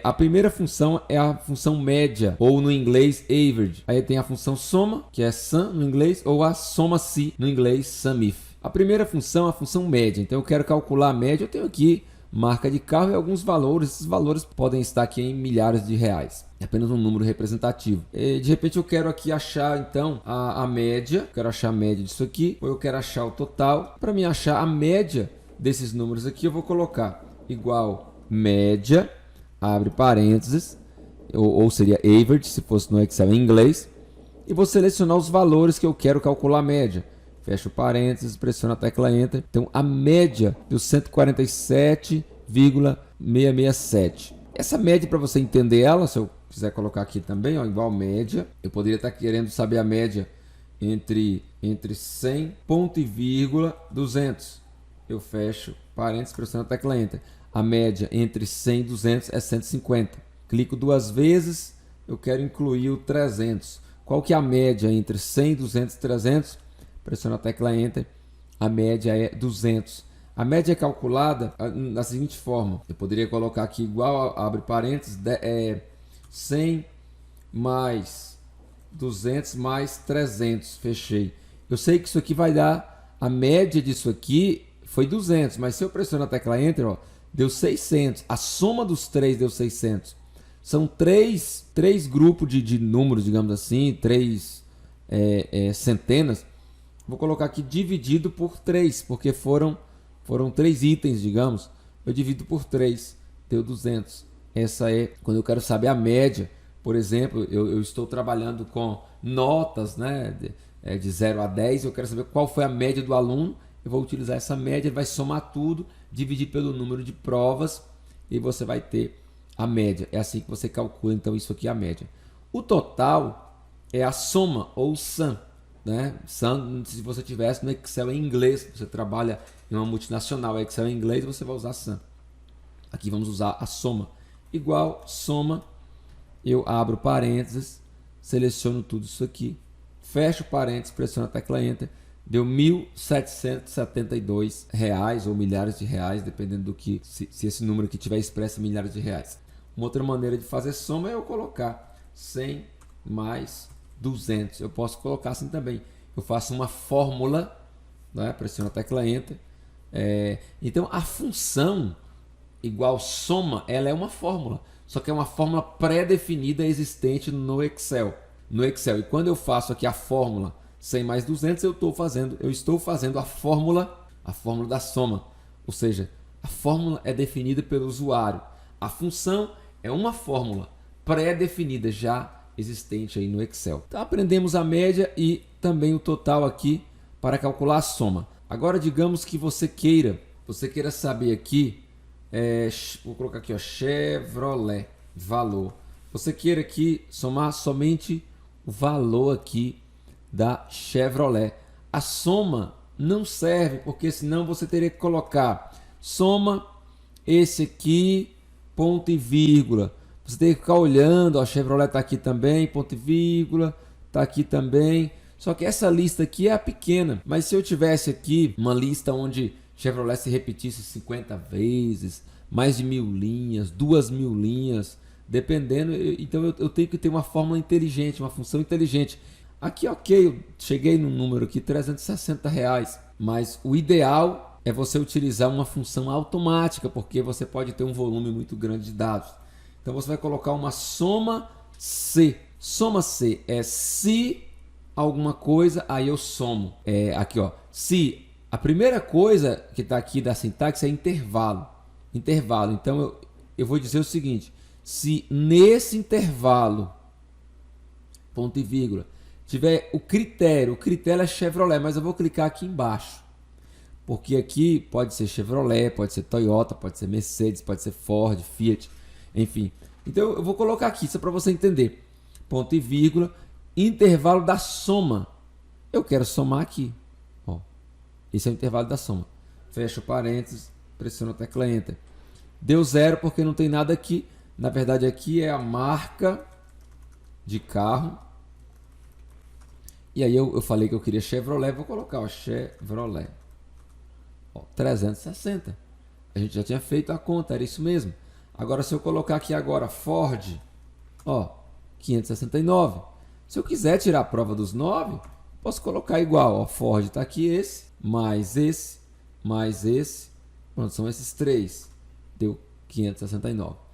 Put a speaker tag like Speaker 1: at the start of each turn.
Speaker 1: A primeira função é a função média, ou no inglês average. Aí tem a função soma, que é sum no inglês, ou a soma-se no inglês sum-if. A primeira função é a função média. Então eu quero calcular a média. Eu tenho aqui marca de carro e alguns valores. Esses valores podem estar aqui em milhares de reais. É apenas um número representativo. E, de repente eu quero aqui achar então a média. Eu quero achar a média disso aqui. Ou eu quero achar o total. Para mim achar a média desses números aqui, eu vou colocar igual média, abre parênteses, ou seria average se fosse no Excel em inglês. E vou selecionar os valores que eu quero calcular a média. Fecho parênteses, pressiono a tecla Enter. Então, a média deu 147,667. Essa média, para você entender ela, se eu quiser colocar aqui também, ó, igual média, eu poderia estar querendo saber a média entre 100, ponto e vírgula, 200. Eu fecho parênteses, pressiono a tecla Enter. A média entre 100 e 200 é 150. Clico duas vezes, eu quero incluir o 300. Qual que é a média entre 100, 200 e 300? Pressiono a tecla Enter, a média é 200. A média é calculada da seguinte forma. Eu poderia colocar aqui igual, abre parênteses, 100 mais 200 mais 300, fechei. Eu sei que isso aqui vai dar, a média disso aqui foi 200, mas se eu pressionar a tecla Enter, ó, deu 600. A soma dos três deu 600. São três grupos de números, digamos assim, centenas. Vou colocar aqui dividido por 3, porque foram 3 itens, digamos. Eu divido por 3, deu 200. Essa é quando eu quero saber a média. Por exemplo, eu estou trabalhando com notas, né, de 0 a 10. Eu quero saber qual foi a média do aluno. Eu vou utilizar essa média, ele vai somar tudo, dividir pelo número de provas e você vai ter a média. É assim que você calcula, então, isso aqui é a média. O total é a soma, ou sum. Né? Sum, se você tivesse no Excel em inglês, você trabalha em uma multinacional, Excel em inglês, você vai usar sum. Aqui vamos usar a soma. Igual soma, eu abro parênteses, seleciono tudo isso aqui, fecho parênteses, pressiono a tecla Enter, deu R$ 1.772 ou milhares de reais, dependendo do que, se esse número aqui tiver expresso em milhares de reais. Uma outra maneira de fazer soma é eu colocar 100 mais 200. Eu posso colocar assim também. Eu faço uma fórmula, né? Pressiono a tecla Enter. Então a função igual soma, ela é uma fórmula, só que é uma fórmula pré-definida existente no Excel. E quando eu faço aqui a fórmula 100 mais 200, eu estou fazendo a fórmula da soma. Ou seja, a fórmula é definida pelo usuário. A função é uma fórmula pré-definida já existente aí no Excel. Então aprendemos a média e também o total aqui para calcular a soma. Agora digamos que você queira saber aqui, vou colocar aqui, ó, Chevrolet, valor. Você queira aqui somar somente o valor aqui da Chevrolet. A soma não serve, porque senão você teria que colocar soma esse aqui, ponto e vírgula. Você tem que ficar olhando, a Chevrolet está aqui também, ponto e vírgula, está aqui também. Só que essa lista aqui é a pequena. Mas se eu tivesse aqui uma lista onde Chevrolet se repetisse 50 vezes, mais de 1000 linhas, 2000 linhas, dependendo, então eu tenho que ter uma fórmula inteligente, uma função inteligente. Aqui, ok, eu cheguei no número aqui, R$360, mas o ideal é você utilizar uma função automática, porque você pode ter um volume muito grande de dados. Então você vai colocar uma soma C. Soma C é se alguma coisa, aí eu somo. Aqui, ó, se a primeira coisa que está aqui da sintaxe é intervalo. Intervalo. Então eu vou dizer o seguinte: se nesse intervalo, ponto e vírgula, tiver o critério é Chevrolet, mas eu vou clicar aqui embaixo. Porque aqui pode ser Chevrolet, pode ser Toyota, pode ser Mercedes, pode ser Ford, Fiat, enfim. Então eu vou colocar aqui, isso é para você entender. Ponto e vírgula, intervalo da soma. Eu quero somar aqui. Ó, esse é o intervalo da soma. Fecho parênteses, pressiono a tecla Enter. Deu zero porque não tem nada aqui. Na verdade aqui é a marca de carro. E aí eu falei que eu queria Chevrolet, vou colocar, ó, Chevrolet. Ó, 360. A gente já tinha feito a conta, era isso mesmo. Agora, se eu colocar aqui agora Ford, ó, 569. Se eu quiser tirar a prova dos 9, posso colocar igual, ó, Ford está aqui esse, mais esse, pronto, são esses 3, deu 569.